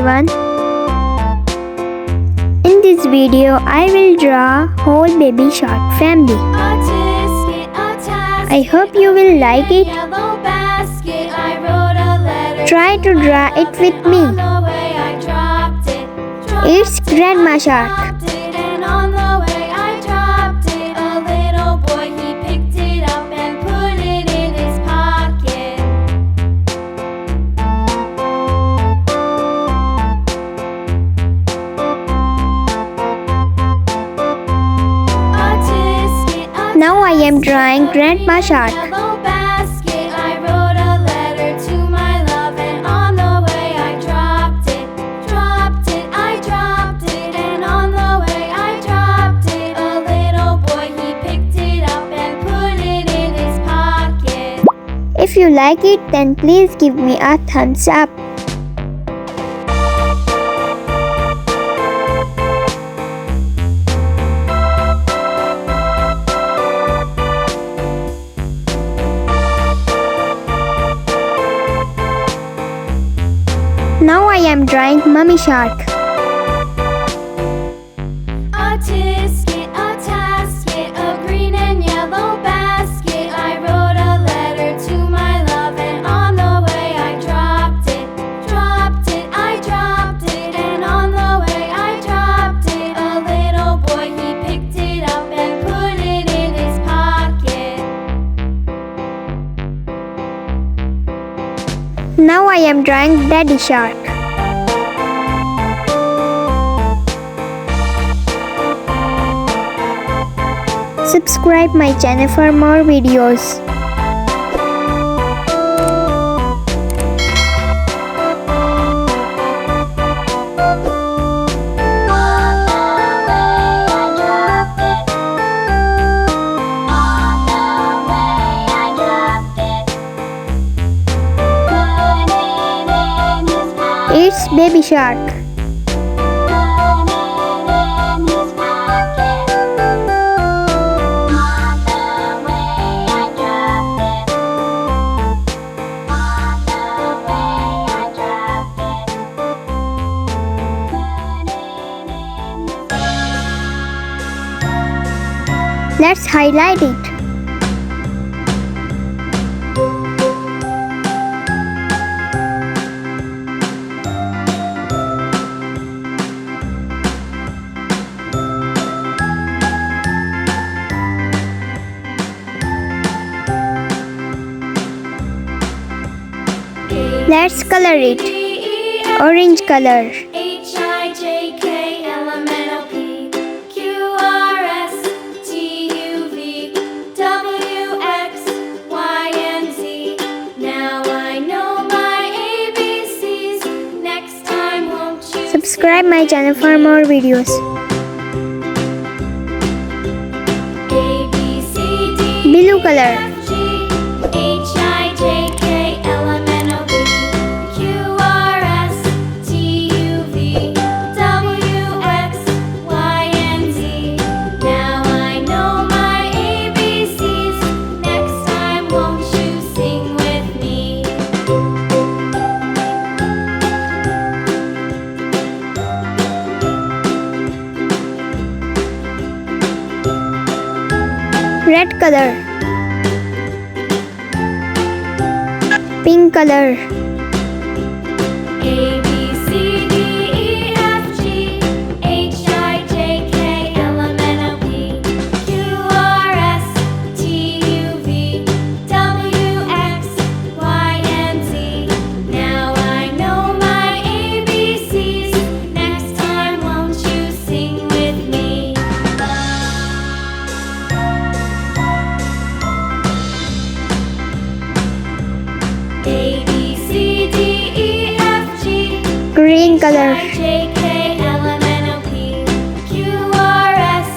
everyone. In this video, I will draw whole baby shark family. I hope you will like it. Try to draw it with me. It's Grandma Shark. Now I am drawing Grandma Shark. If you like it, then please give me a thumbs up. Now I am drawing Mummy Shark. A tisket, a tasket, a green and yellow basket. I wrote a letter to my love, and on the way I dropped it, I dropped it, and on the way I dropped it. A little boy, he picked it up and put it in his pocket. Now I am drawing Daddy Shark. Subscribe my channel for more videos. It's Baby Shark. Let's highlight it. Let's color it. Orange color. Subscribe my channel for more videos. Blue color. Red color. Pink color. A, B, C, D, E, F, G, H, I, J, K, L, M, N, O, P, Q, R, S, T, U, V, W, X, Y, and Z. Now I know my ABCs. Next time, won't you sing with me? A, B, C, D, E, F, G, Green color. J, K, L, M, N, O, P, Q, R, S,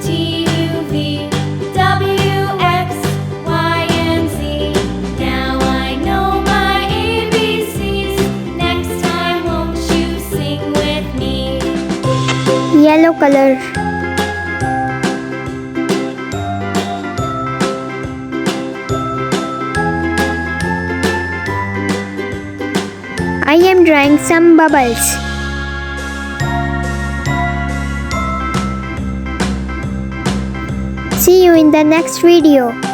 T, U, V, W, X, Y, and Z. Now I know my ABCs. Next time, won't you sing with me? Yellow color. I am drawing some bubbles. See you in the next video.